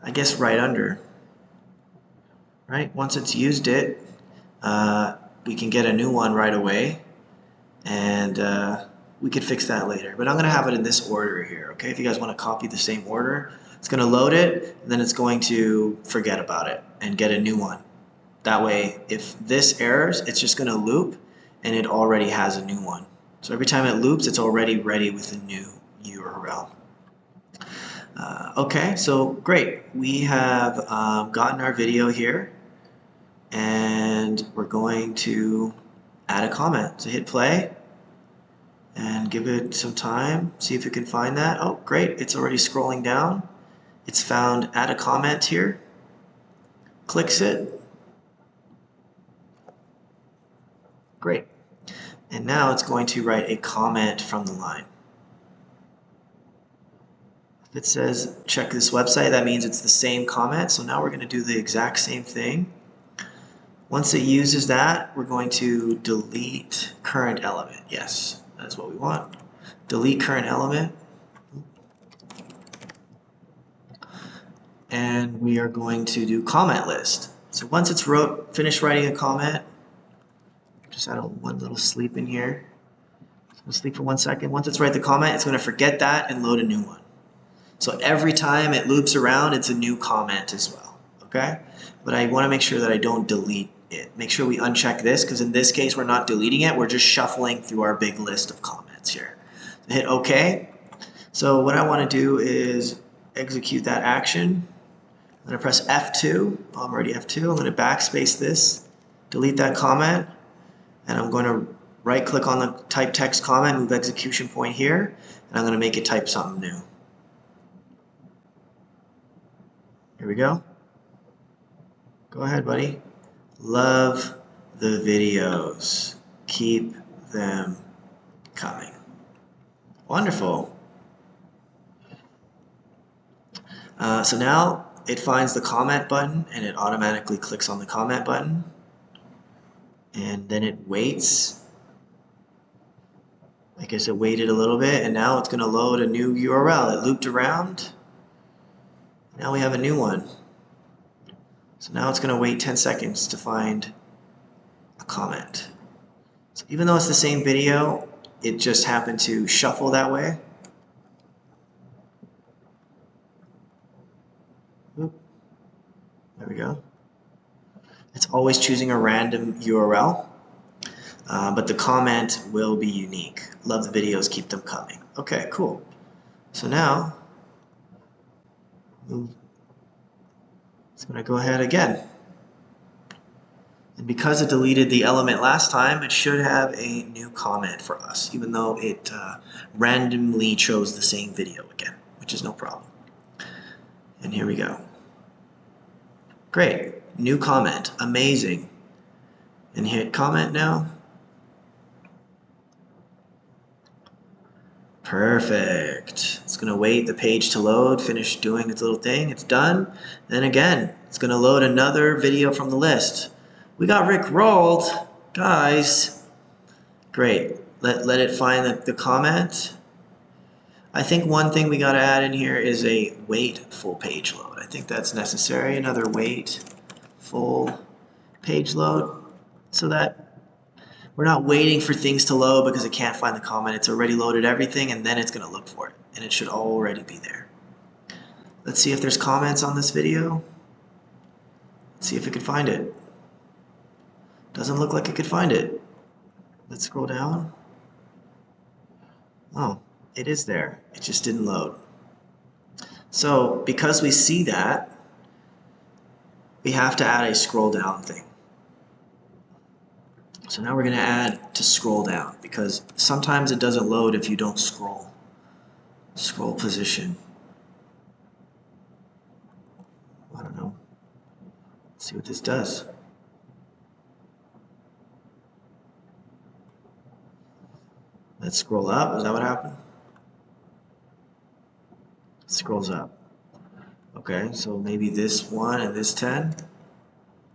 I guess right under. Right? Once it's used it, we can get a new one right away, and we could fix that later. But I'm going to have it in this order here, okay? If you guys want to copy the same order, it's going to load it, and then it's going to forget about it and get a new one. That way, if this errors, it's just going to loop, and it already has a new one. So every time it loops, it's already ready with a new URL. Okay, so great. We have gotten our video here, and we're going to add a comment. So hit play and give it some time, see if it can find that. Oh, great, it's already scrolling down. It's found add a comment here, clicks it. Great. And now it's going to write a comment from the line. If it says check this website, that means it's the same comment. So now we're going to do the exact same thing. Once it uses that, we're going to delete current element. Yes, that's what we want. Delete current element. And we are going to do comment list. So once it's finished writing a comment, just add one little sleep in here. So we'll sleep for 1 second. Once it's write the comment, it's going to forget that and load a new one. So every time it loops around, it's a new comment as well. Okay? But I want to make sure that I don't delete it. Make sure we uncheck this, because in this case, we're not deleting it. We're just shuffling through our big list of comments here. So hit OK. So what I want to do is execute that action. I'm going to press F2. I'm already F2. I'm going to backspace this, delete that comment, and I'm going to right click on the type text comment, move execution point here, and I'm going to make it type something new. Here we go. Go ahead, buddy. Love the videos. Keep them coming. Wonderful. So now it finds the comment button and it automatically clicks on the comment button. And then it waits. I guess it waited a little bit, and now it's going to load a new URL. It looped around. Now we have a new one. So now it's going to wait 10 seconds to find a comment. So even though it's the same video, it just happened to shuffle that way. Oop. There we go. It's always choosing a random URL, but the comment will be unique. Love the videos, keep them coming. Okay, cool. So now, it's going to go ahead again. And because it deleted the element last time, it should have a new comment for us, even though it randomly chose the same video again, which is no problem. And here we go. Great. New comment. Amazing. And hit comment now. Perfect. It's going to wait the page to load, finish doing its little thing. It's done. Then again, it's going to load another video from the list. We got rickrolled, guys. Great. Let it find the comment. I think one thing we got to add in here is a wait full page load. I think that's necessary. Another wait full page load, so that we're not waiting for things to load because it can't find the comment. It's already loaded everything, and then it's going to look for it, and it should already be there. Let's see if there's comments on this video. Let's see if it can find it. Doesn't look like it could find it. Let's scroll down. Oh, it is there. It just didn't load. So because we see that, we have to add a scroll down thing. So now we're going to add to scroll down, because sometimes it doesn't load if you don't scroll. Scroll position. I don't know. Let's see what this does. Let's scroll up. Is that what happened? It scrolls up. Okay, so maybe this one and this 10.